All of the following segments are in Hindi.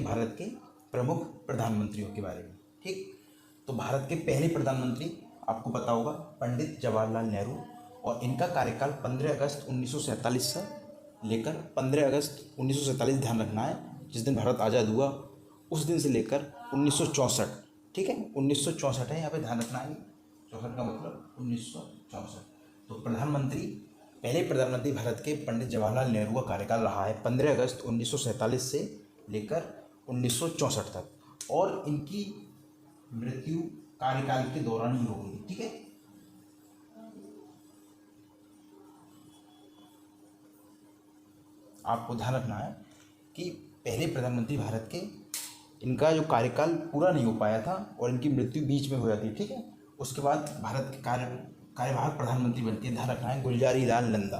भारत के प्रमुख प्रधानमंत्रियों के बारे में। ठीक, तो भारत के पहले प्रधानमंत्री आपको पता होगा पंडित जवाहरलाल नेहरू, और इनका कार्यकाल 15 अगस्त 1947 से लेकर 15 अगस्त 1947, ध्यान रखना है जिस दिन भारत आज़ाद हुआ उस दिन से लेकर 1964, ठीक है 1964 है यहाँ पे, ध्यान रखना है 64 का मतलब 1964। तो पहले प्रधानमंत्री भारत के पंडित जवाहरलाल नेहरू का कार्यकाल रहा है 15 अगस्त 1947 से लेकर 1964 तक, और इनकी मृत्यु कार्यकाल के दौरान ही हो गई। ठीक है, आपको ध्यान रखना है कि पहले प्रधानमंत्री भारत के, इनका जो कार्यकाल पूरा नहीं हो पाया था और इनकी मृत्यु बीच में हो जाती है। ठीक है, उसके बाद भारत के कार्यवाहक प्रधानमंत्री बनती है, ध्यान रखना है गुलजारी लाल नंदा,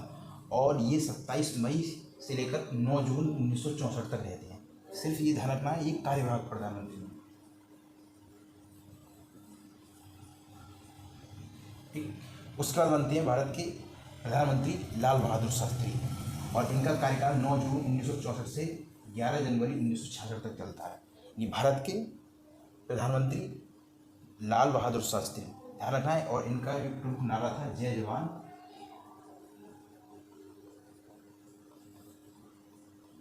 और ये 27 मई से लेकर 9 जून 1964 तक रहते हैं। सिर्फ ये ध्यान रखना है, ये कार्यवाहक प्रधानमंत्री हैं। ठीक, उसके बाद बनते हैं भारत के प्रधानमंत्री लाल बहादुर शास्त्री, और इनका कार्यकाल 9 जून 1964 से 11 जनवरी 1966 तक चलता है। ये भारत के प्रधानमंत्री लाल बहादुर शास्त्री, ध्यान रखना है, और इनका जो प्रमुख नारा था जय जवान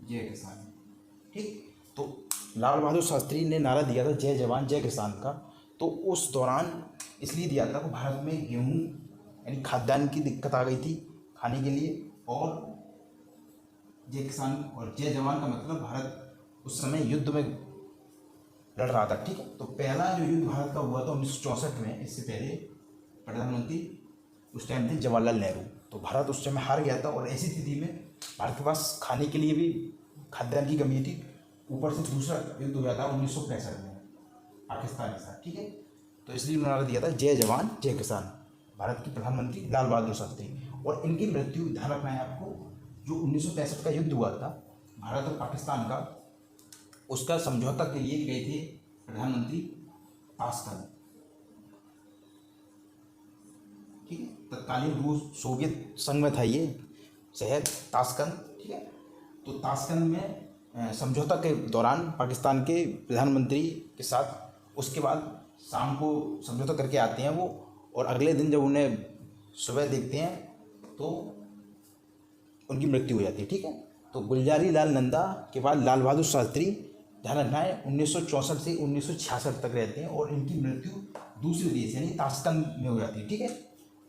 जय किसान। ठीक, तो लाल बहादुर शास्त्री ने नारा दिया था जय जवान जय किसान का, तो उस दौरान इसलिए दिया था कि भारत में गेहूँ यानी खाद्यान्न की दिक्कत आ गई थी खाने के लिए, और जय किसान और जय जवान का मतलब भारत उस समय युद्ध में लड़ रहा था। ठीक है, तो पहला जो युद्ध भारत का हुआ था 1964 में, इससे पहले प्रधानमंत्री उस टाइम थे जवाहरलाल नेहरू, तो भारत उस समय हार गया था, और ऐसी स्थिति में भारत के पास खाने के लिए भी खाद्यान्न की कमी थी, ऊपर से दूसरा युद्ध हुआ था 1965 में पाकिस्तान के साथ। ठीक है, तो इसलिए उन्होंने नारा दिया था जय जवान जय किसान, भारत के प्रधानमंत्री लाल बहादुर शास्त्री। और इनकी मृत्यु, ध्यान रखना है आपको, जो 1965 का युद्ध हुआ था भारत और पाकिस्तान का, उसका समझौता के लिए गए थे प्रधानमंत्री ताशकंद। ठीक है, तत्कालीन रूस सोवियत संघ में था ये शहर ताशकंद। ठीक है, तो ताशकंद में समझौता के दौरान पाकिस्तान के प्रधानमंत्री के साथ, उसके बाद शाम को समझौता करके आते हैं वो, और अगले दिन जब उन्हें सुबह देखते हैं तो उनकी मृत्यु हो जाती है। ठीक है, तो गुलजारी लाल नंदा के बाद लाल बहादुर शास्त्री, ध्यान रखना है 1964 से 1966 तक रहते हैं, और इनकी मृत्यु दूसरे देश यानी ताशकंद में हो जाती है। ठीक है,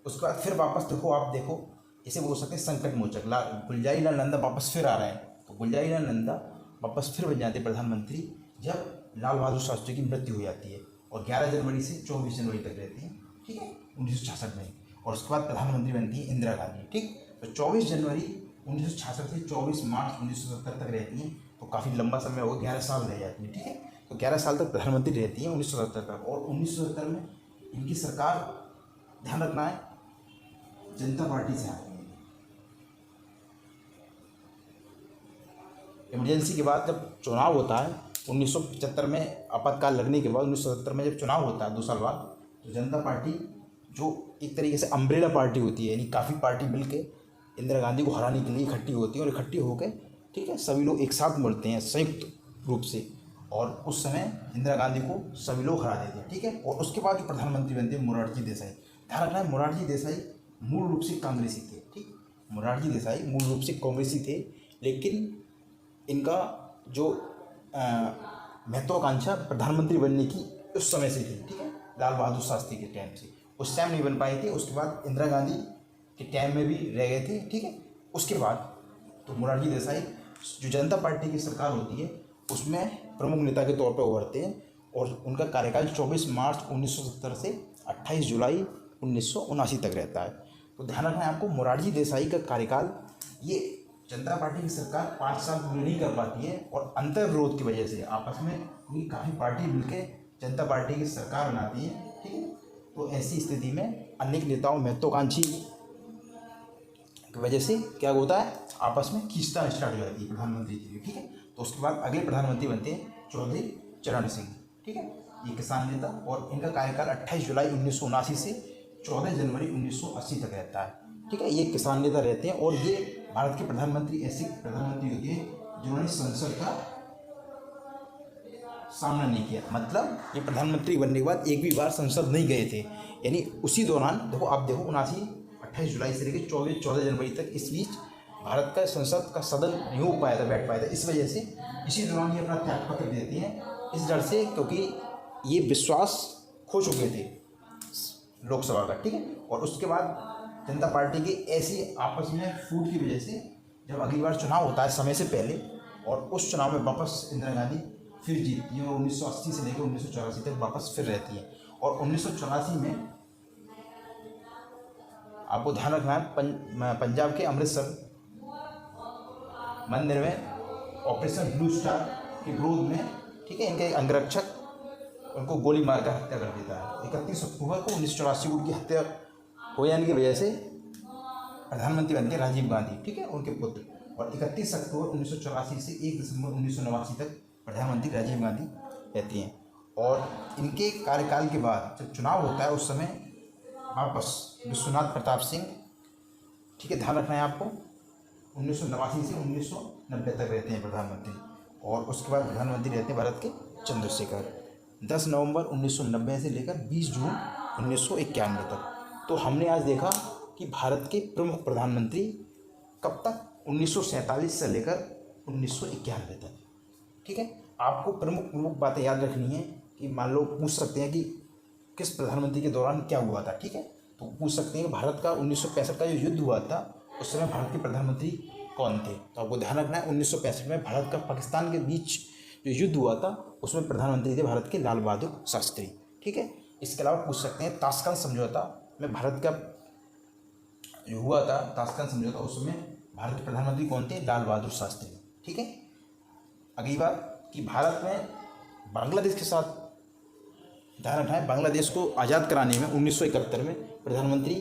उसके बाद फिर वापस देखो, आप देखो इसे बोल सकते हैं संकट मोचक, गुलजारी लाल नंदा वापस फिर आ रहे हैं, तो गुलजारी लाल नंदा वापस फिर बन जाते हैं प्रधानमंत्री जब लाल बहादुर शास्त्री की मृत्यु हो जाती है, और 11 जनवरी से 24 जनवरी तक रहते हैं। ठीक है, 1966 में, और उसके बाद प्रधानमंत्री बनती है इंदिरा गांधी। ठीक, तो 24 जनवरी 1966 से 24 मार्च 1970 तक रहती हैं, तो काफ़ी लंबा समय होगा, 11 साल रह जाती है। ठीक है, तो 11 साल तक प्रधानमंत्री रहती हैं 1970 तक, और 1970 में इनकी सरकार, ध्यान रखना है, जनता पार्टी से आती है। इमरजेंसी के बाद जब चुनाव होता है 1975 में, आपातकाल लगने के बाद 1970 में जब चुनाव होता है 2 साल बाद, तो जनता पार्टी जो एक तरीके से अम्ब्रेला पार्टी होती है, यानी काफ़ी पार्टी मिलके इंदिरा गांधी को हराने के लिए इकट्ठी होती है, और इकट्ठी होकर, ठीक है, सभी लोग एक साथ मिलते हैं संयुक्त रूप से, और उस समय इंदिरा गांधी को सभी लोग हरा देते हैं। ठीक है, और उसके बाद जो प्रधानमंत्री बनते हैं मोरारजी देसाई। ध्यान रखना है, मोरारजी देसाई मूल रूप से कांग्रेसी थे। ठीक, मोरारजी देसाई मूल रूप से कांग्रेसी थे, लेकिन इनका जो महत्वाकांक्षा प्रधानमंत्री बनने की उस समय से थी। ठीक है, लाल बहादुर शास्त्री के टाइम से, उस टाइम नहीं बन पाए थे, उसके बाद इंदिरा गांधी के टाइम में भी रह गए थे। ठीक है, उसके बाद तो मोरारजी देसाई, जो जनता पार्टी की सरकार होती है उसमें प्रमुख नेता के तौर पर उभरते हैं, और उनका कार्यकाल 24 मार्च 1970 से 28 जुलाई 1979 तक रहता है। तो ध्यान रखना है आपको, मोरारजी देसाई का कार्यकाल, ये जनता पार्टी की सरकार 5 साल पूरी नहीं कर पाती है, और अंतर विरोध की वजह से आपस में ये काफ़ी पार्टी मिलकर जनता पार्टी की सरकार बनाती है। ठीक है, तो ऐसी स्थिति में अनेक नेताओं महत्वाकांक्षी की वजह से क्या होता है, आपस में खींचतान स्टार्ट हो जाती है प्रधानमंत्री के लिए। ठीक है, तो उसके बाद अगले प्रधानमंत्री बनते हैं चौधरी चरण सिंह। ठीक है, ये किसान नेता, और इनका कार्यकाल 28 जुलाई 1979 से 14 जनवरी 1980 तक रहता है। ठीक है, ये किसान नेता रहते हैं, और ये भारत के प्रधानमंत्री ऐसे प्रधानमंत्री होते हैं जिन्होंने संसद का सामना नहीं किया। मतलब ये प्रधानमंत्री बनने के बाद एक भी बार संसद नहीं गए थे। यानी उसी दौरान देखो, आप देखो 29 जुलाई से लेकर 14 जनवरी तक इस बीच भारत का संसद का सदन नहीं हो पाया था, बैठ पाया था। इस वजह से इसी दौरान ये अपना त्यागपत्र देती हैं, इस डर से, क्योंकि ये विश्वास खो चुके थे लोकसभा का, ठीक है। और उसके बाद जनता पार्टी की ऐसी आपस में फूट की वजह से जब अगली बार चुनाव होता है समय से पहले, और उस चुनाव में वापस इंदिरा गांधी फिर जीतती हैं और 1980 से लेकर 1984 तक वापस फिर रहती हैं। और 1984 में आपको ध्यान रखना है, पंजाब के अमृतसर मंदिर में ऑपरेशन ब्लू स्टार के विरोध में, ठीक है, इनके एक अंगरक्षक उनको गोली मारकर हत्या कर देता है। 31 अक्टूबर को 1984 को उनकी हत्या हो जाने की वजह से प्रधानमंत्री बनते राजीव गांधी, ठीक है, उनके पुत्र। और 31 अक्टूबर 1984 से 1 दिसंबर 1989 तक प्रधानमंत्री राजीव गांधी रहती हैं। और इनके कार्यकाल के बाद जब चुनाव होता है उस समय वापस विश्वनाथ प्रताप सिंह, ठीक है, ध्यान रखना है आपको, 1989 से 1990 तक रहते हैं प्रधानमंत्री। और उसके बाद प्रधानमंत्री रहते हैं भारत के चंद्रशेखर, 10 नवंबर 1990 से लेकर 20 जून 1991 तक। तो हमने आज देखा कि भारत के प्रमुख प्रधानमंत्री कब तक, 1947 से लेकर 1991 तक, ठीक है। आपको प्रमुख बातें याद रखनी है कि मान लो पूछ सकते हैं कि किस प्रधानमंत्री के दौरान क्या हुआ था, ठीक है। तो पूछ सकते हैं कि भारत का 1965 का जो युद्ध हुआ था उस समय भारत के प्रधानमंत्री कौन थे। तो आपको ध्यान रखना है 1965 में भारत का पाकिस्तान के बीच जो युद्ध हुआ था उसमें प्रधानमंत्री थे भारत के लाल बहादुर शास्त्री, ठीक है। इसके अलावा पूछ सकते हैं ताशकंद समझौता में भारत का जो हुआ था, ताशकंद समझौता, उसमें भारत के प्रधानमंत्री कौन थे, लाल बहादुर शास्त्री, ठीक है। अगली बात कि भारत में बांग्लादेश के साथ ध्यान रखना है, बांग्लादेश को आज़ाद कराने में 1971 में प्रधानमंत्री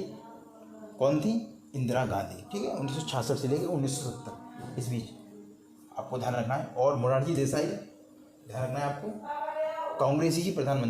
कौन थी, इंदिरा गांधी, ठीक है, 1966 से लेकर 1970 इस बीच आपको ध्यान रखना है। और मोरारजी देसाई ध्यान रखना है आपको, कांग्रेसी ही प्रधानमंत्री